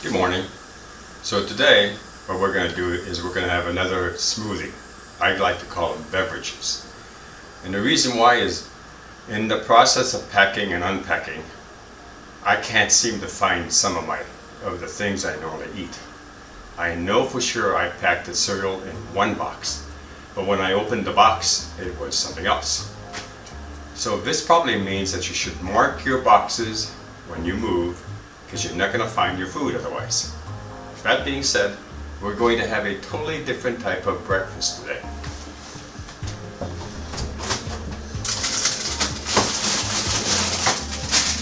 Good morning. So today what we're going to do is we're going to have another smoothie. I like to call them beverages. And the reason why is in the process of packing and unpacking, I can't seem to find some of the things I normally eat. I know for sure I packed the cereal in one box, but when I opened the box, it was something else. So this probably means that you should mark your boxes when you move, because you're not going to find your food otherwise. That being said, we're going to have a totally different type of breakfast today.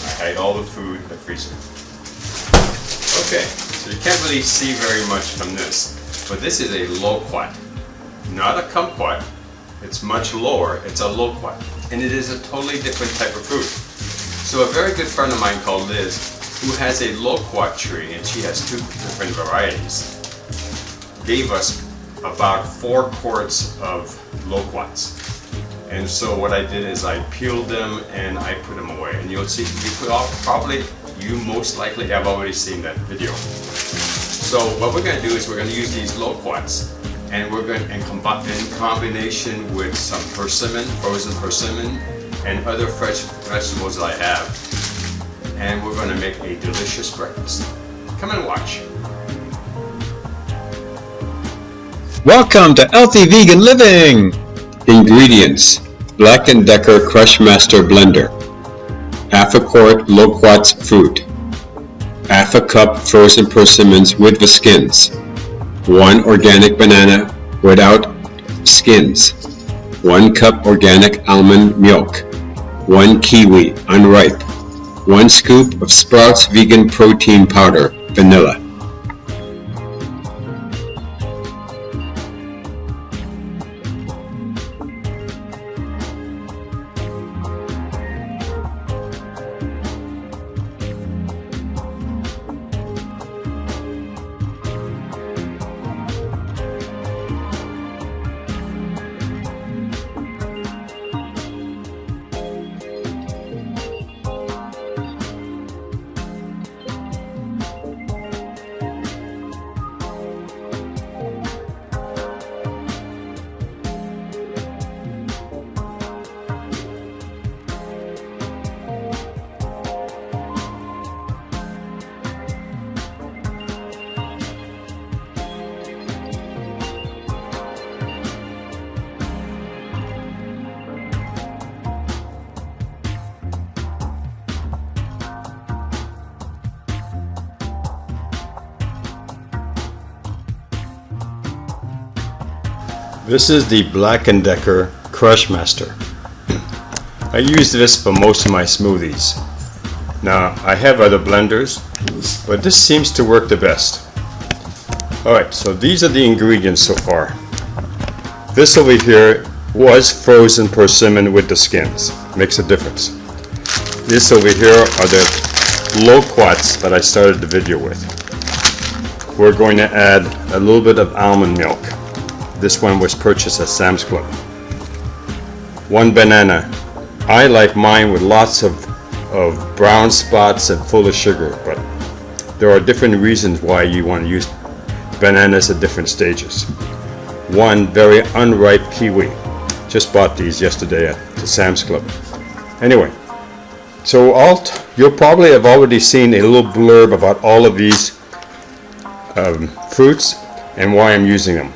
I hide all the food in the freezer. Okay, so you can't really see very much from this, but this is a loquat, not a kumquat. It's much lower. It's a loquat, and it is a totally different type of fruit. So a very good friend of mine called Liz, who has a loquat tree, and she has two different varieties, gave us about 4 quarts of loquats. And so what I did is I peeled them and I put them away. And you'll see, you most likely have already seen that video. So what we're going to do is we're going to use these loquats, and we're going to, in combination with some persimmon, frozen persimmon, and other fresh vegetables that I have, and we're going to make a delicious breakfast. Come and watch. Welcome to Healthy Vegan Living! Ingredients: Black & Decker Crushmaster Blender, half a quart loquats fruit, half a cup frozen persimmons with the skins, 1 organic banana without skins, 1 cup organic almond milk, 1 kiwi unripe, 1 scoop of Sprouts vegan protein powder, vanilla. This is the Black & Decker Crushmaster. I use this for most of my smoothies. Now, I have other blenders, but this seems to work the best. Alright, so these are the ingredients so far. This over here was frozen persimmon with the skins. Makes a difference. This over here are the loquats that I started the video with. We're going to add a little bit of almond milk. This one was purchased at Sam's Club. 1 banana. I like mine with lots of brown spots and full of sugar, but there are different reasons why you want to use bananas at different stages. 1 very unripe kiwi. Just bought these yesterday at the Sam's Club. Anyway, so you'll probably have already seen a little blurb about all of these fruits and why I'm using them.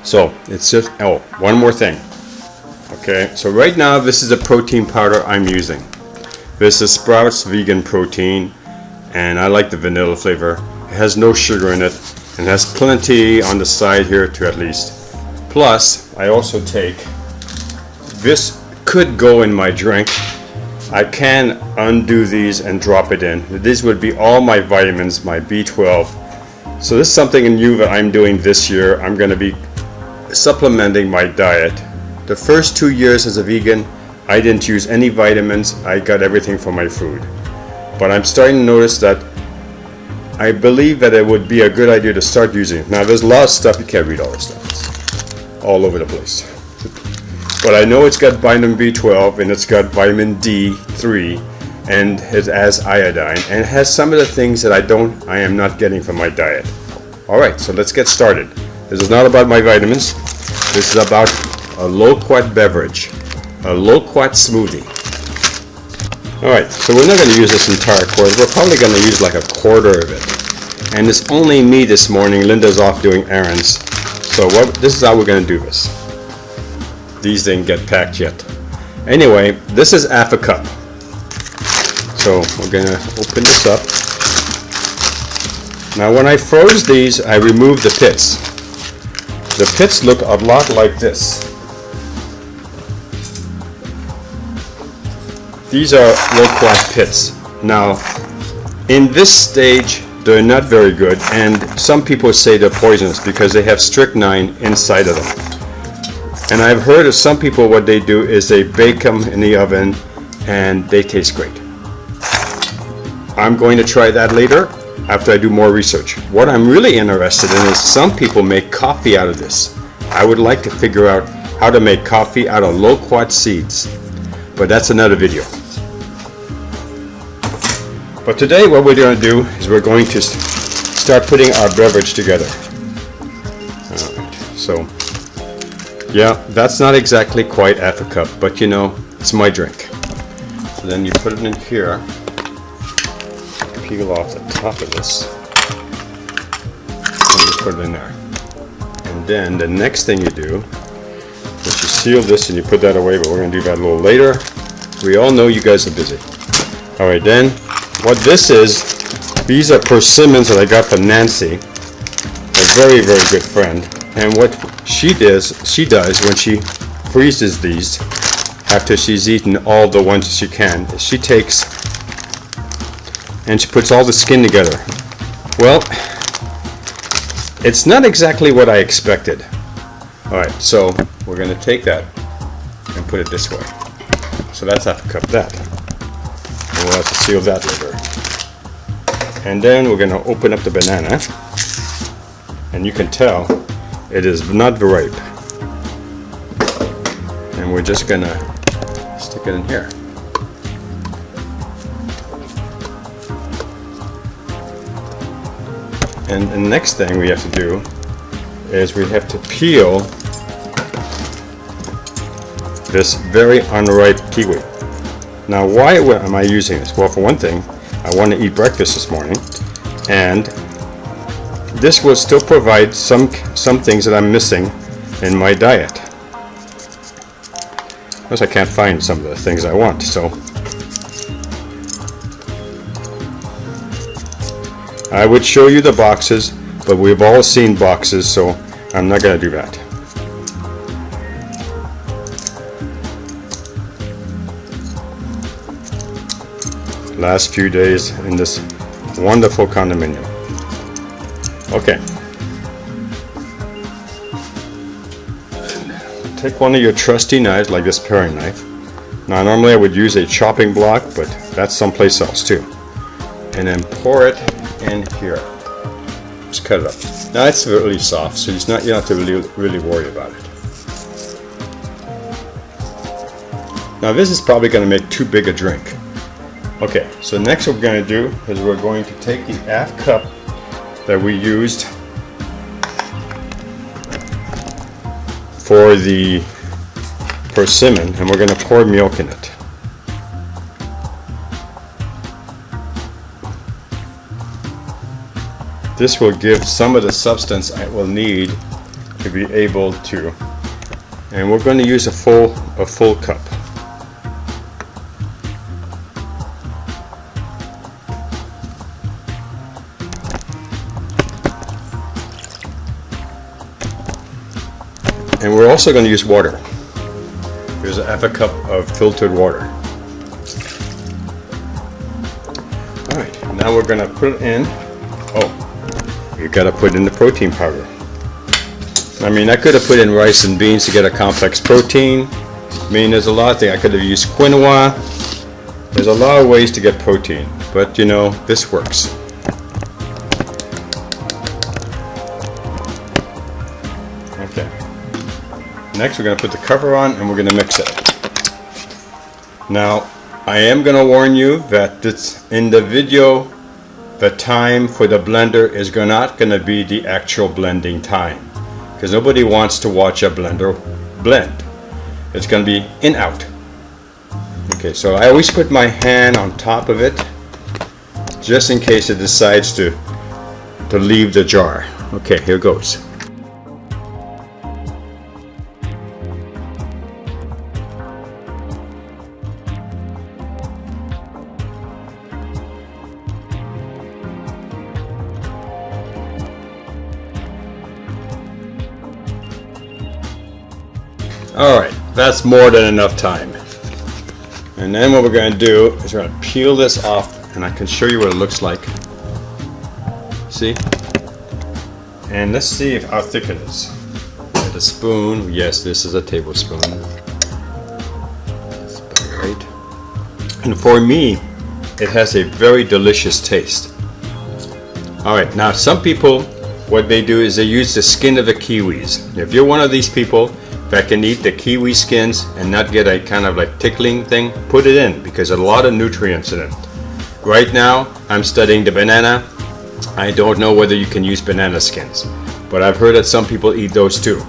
So it's just, one more thing. Okay, so right now this is a protein powder I'm using. This is Sprouts vegan protein, and I like the vanilla flavor. It has no sugar in it, and has plenty on the side here to at least. Plus, I also take, this could go in my drink. I can undo these and drop it in. These would be all my vitamins, my B12. So this is something new that I'm doing this year. I'm going to be supplementing my diet. The first 2 years as a vegan, I didn't use any vitamins. I got everything from my food. But I'm starting to notice that I believe that it would be a good idea to start using it. Now there's a lot of stuff, you can't read all this stuff. It's all over the place. But I know it's got vitamin B12 and it's got vitamin D3 and it has iodine, and it has some of the things that I am not getting from my diet. Alright, so let's get started. This is not about my vitamins. This is about a Loquat beverage, a Loquat smoothie. Alright, so we're not going to use this entire quart. We're probably going to use like a quarter of it. And it's only me this morning. Linda's off doing errands. So this is how we're going to do this. These didn't get packed yet. Anyway, this is half a cup. So we're going to open this up. Now when I froze these, I removed the pits. The pits look a lot like this. These are Loquat pits. Now, in this stage, they're not very good, and some people say they're poisonous because they have strychnine inside of them. And I've heard of some people, what they do is they bake them in the oven and they taste great. I'm going to try that later after I do more research. What I'm really interested in is some people make coffee out of this. I would like to figure out how to make coffee out of Loquat seeds, but that's another video. But today what we're going to do is we're going to start putting our beverage together. So yeah, that's not exactly quite half a cup, but you know, it's my drink. So then you put it in here, peel off the top of this, and you put it in there. And then the next thing you do is you seal this and you put that away, but we're going to do that a little later. We all know you guys are busy. Alright, then what this is, these are persimmons that I got from Nancy, a very, very good friend. And what she does when she freezes these, after she's eaten all the ones she can, is she takes and she puts all the skin together. Well, it's not exactly what I expected. Alright, so we're going to take that and put it this way. So that's half a cup of that. And we'll have to seal that later. And then we're going to open up the banana. And you can tell it is not ripe. And we're just going to stick it in here. And the next thing we have to do is we have to peel this very unripe kiwi. Now why am I using this? Well, for one thing, I want to eat breakfast this morning, and this will still provide some things that I'm missing in my diet. Plus I can't find some of the things I want, so I would show you the boxes, but we've all seen boxes, so I'm not going to do that. Last few days in this wonderful condominium. Okay. Take one of your trusty knives, like this paring knife. Now normally I would use a chopping block, but that's someplace else too. And then pour it in here. Just cut it up. Now it's really soft, so you don't have to really worry about it. Now this is probably going to make too big a drink. Okay, so next what we're going to do is we're going to take the half cup that we used for the persimmon, and we're going to pour milk in it. This will give some of the substance I will need to be able to, and we're going to use a full cup. And we're also going to use water. Here's a half a cup of filtered water. Alright, now we're going to put it in. Oh, you got to put in the protein powder. I mean, I could have put in rice and beans to get a complex protein. I mean, there's a lot of things. I could have used quinoa. There's a lot of ways to get protein, but you know, this works. Okay. Next we're going to put the cover on and we're going to mix it. Now I am going to warn you that in the video, the time for the blender is not going to be the actual blending time, because nobody wants to watch a blender blend. It's going to be in out. Okay, so I always put my hand on top of it just in case it decides to leave the jar. Okay, here goes. Alright, that's more than enough time. And then what we're going to do is we're going to peel this off, and I can show you what it looks like. See? And let's see how thick it is. With a spoon, yes, this is a tablespoon. That's about right. And for me, it has a very delicious taste. Alright, now some people, what they do is they use the skin of the kiwis. If you're one of these people that can eat the kiwi skins and not get a kind of like tickling thing, put it in, because there's a lot of nutrients in it. Right now, I'm studying the banana. I don't know whether you can use banana skins, but I've heard that some people eat those too.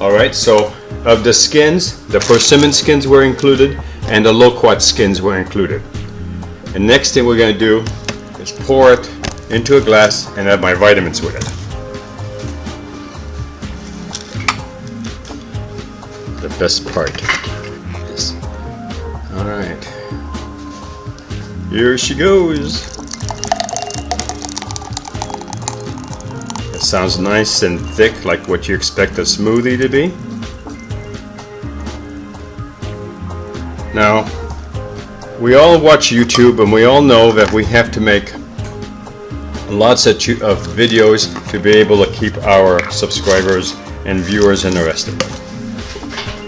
Alright, so of the skins, the persimmon skins were included and the loquat skins were included. And next thing we're going to do is pour it into a glass and add my vitamins with it. The best part is, alright, here she goes. It sounds nice and thick, like what you expect a smoothie to be. Now, we all watch YouTube and we all know that we have to make lots of videos to be able to keep our subscribers and viewers interested.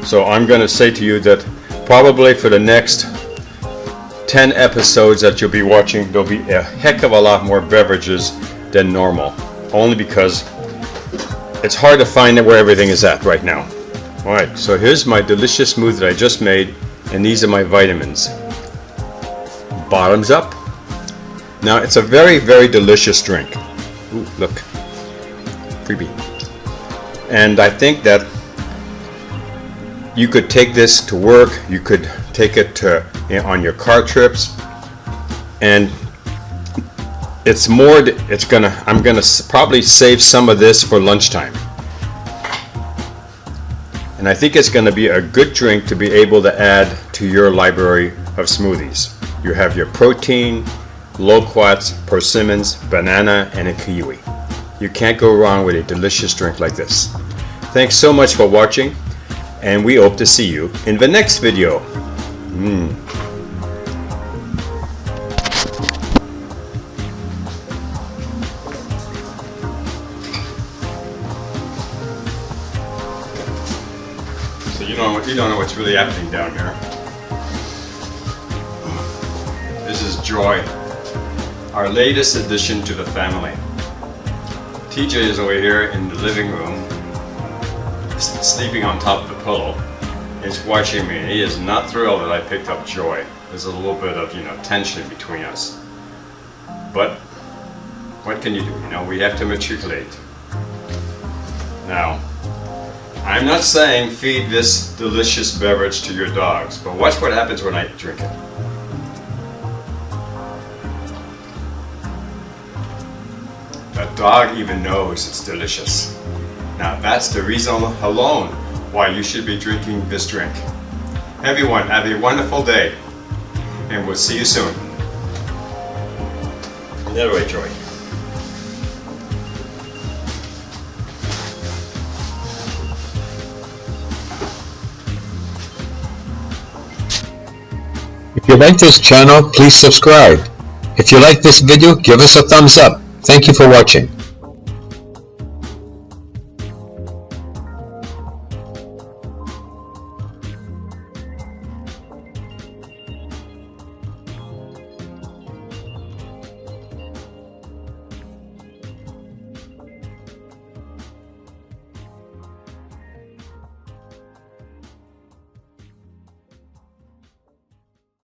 So I'm going to say to you that probably for the next 10 episodes that you'll be watching, there'll be a heck of a lot more beverages than normal. Only because it's hard to find where everything is at right now. Alright, so here's my delicious smoothie that I just made, and these are my vitamins. Bottoms up. Now it's a very, very delicious drink. Ooh, look. Freebie. And I think that you could take this to work, you could take it to, on your car trips, and I'm gonna probably save some of this for lunchtime. And I think it's gonna be a good drink to be able to add to your library of smoothies. You have your protein, loquats, persimmons, banana, and a kiwi. You can't go wrong with a delicious drink like this. Thanks so much for watching, and we hope to see you in the next video. So you don't know what's really happening down here. This is Joy, our latest addition to the family. TJ is over here in the living room, sleeping on top of the pillow. He's watching me, and he is not thrilled that I picked up Joy. There's a little bit of, tension between us. But what can you do? We have to matriculate. Now, I'm not saying feed this delicious beverage to your dogs, but watch what happens when I drink it. The dog even knows it's delicious. Now that's the reason alone why you should be drinking this drink. Everyone, have a wonderful day, and we'll see you soon. That way, Joy. If you like this channel, please subscribe. If you like this video, give us a thumbs up. Thank you for watching.